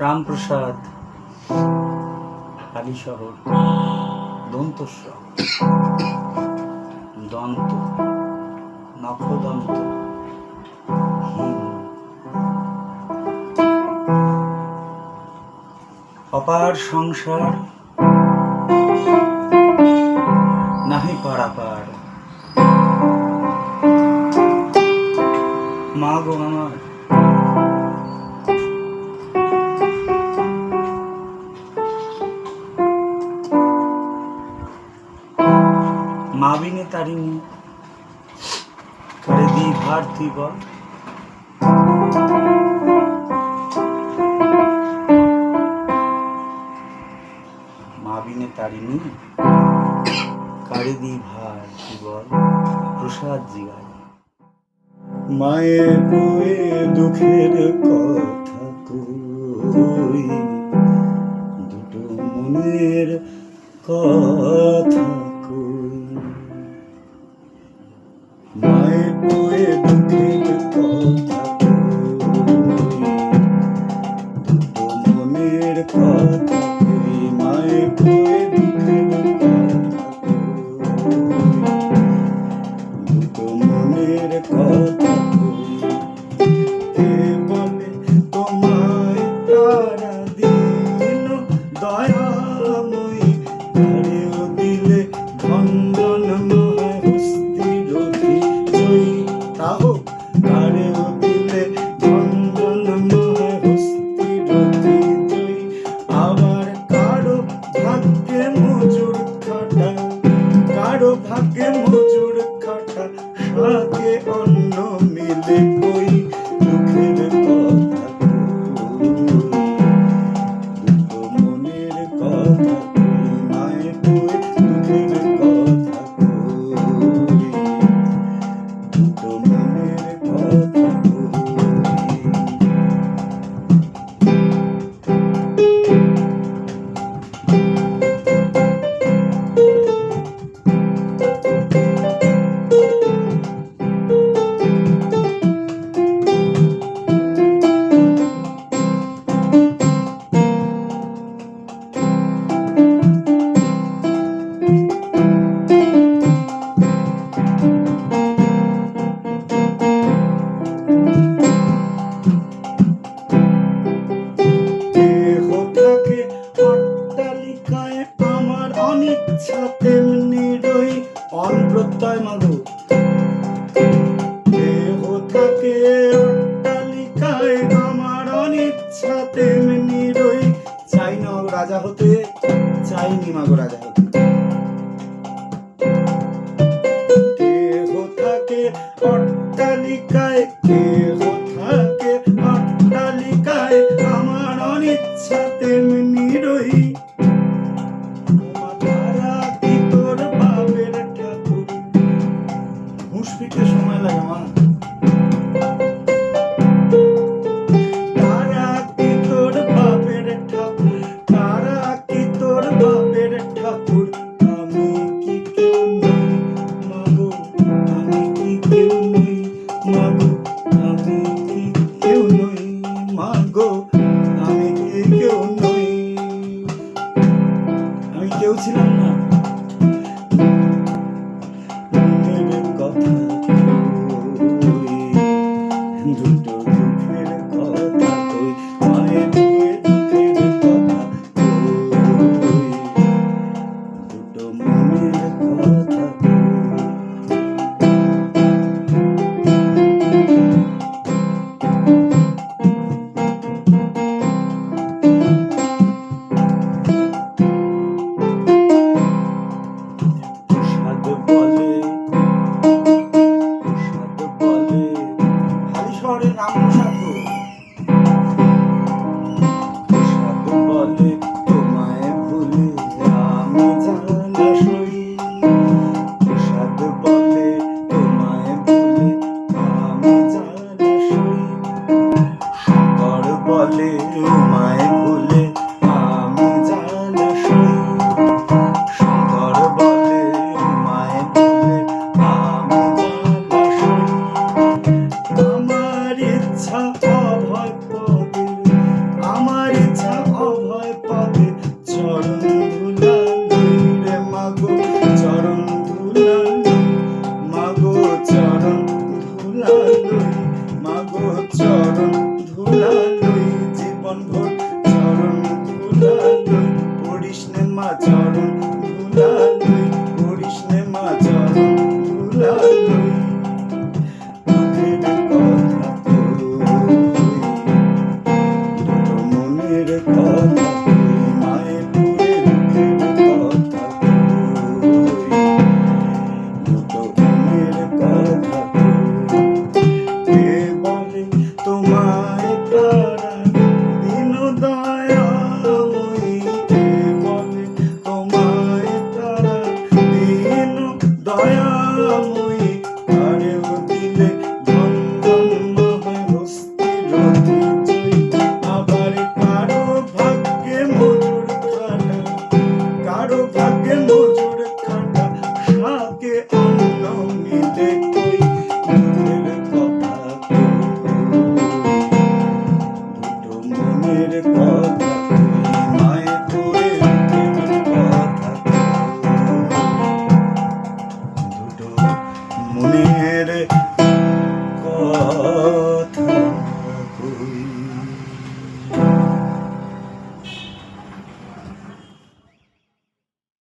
রামপ্রসাদ, হালিশহর, দন্তস্ব, দন্ত, নখদন্ত, হিম, অপার সংসার নাহি পারাপার। মা গো আমার, মা বিনে তারিণী করে দি ভার তুই বল। মা বিনে তারিণী কারে দি ভার তুই বল। প্রসাদ জিগায় মায়ের বয়ে দুঃখের কথা কই, দুটো মনের কথা কই। মায়ের বয়ে দুঃখের কথা কই, দুটো মনের কথা কই। মায়ের বয়ে দুঃখের কথা কই, দুটো মনের কথা। তারা দিন দয়াময়ী তারেও দিলে ধন্দন মহায় হস্তির জয়ী। তাও তারেও দিলে ধন্দন মহায় হস্তির জয়ী। আবার কারো ভাগ্যে মজুর খাটা, কারো ভাগ্যে মজুর খাটা, সাথে অন্ন মিলে কই। দুঃখের কথা তেমনি রই অনপ্রত্যয় মাধব। দেহ থাকে অট্টালিকায় আমার অনিচ্ছা তেমনি রই। চাই না রাজা হতে, চাইনি মাগো রাজা হতে। দেহ থাকে অট্টালিকায়, দেহ থাকে অট্টালিকায় আমার অনিচ্ছা তেমনি রই। সময় লাগে মা। তারা কি তোর বাপের ঠাকুর, তারা কি তোর বাপের ঠাকুর। আমি কি কেউ নই মাগো, আমি কি কেউ নই মাগো, আমি কি কেউ নই মাগো, আমি কি কেউ নই। লই, মাগো চরণ ধুলা লই, জীবন ভর চরণ ধুলা লই, পড়িস নে মা চরণ ধুলা লই, পড়িস নে মা চরণ ধুলা লই। দুঃখের কথা কই, দুটো মনের কথা কই, মায়ের পুরে দুঃখের কথা কই, দুটো মনের কথা কই। কে বলে তোমায় তারা দিন দয়াময়ী, কে বলে তোমায় তারা দিন দয়াময়ী, কারেও দিলে ধন ধন্য হয় হস্তির জয়ী, আবার কারো ভাগ্যে মজুর খাটা, কারো ভাগ্যে মজুর খাটা, শাকে অন্ন মিলে কই, দুঃখের কথা কই, দুটো মনের কথা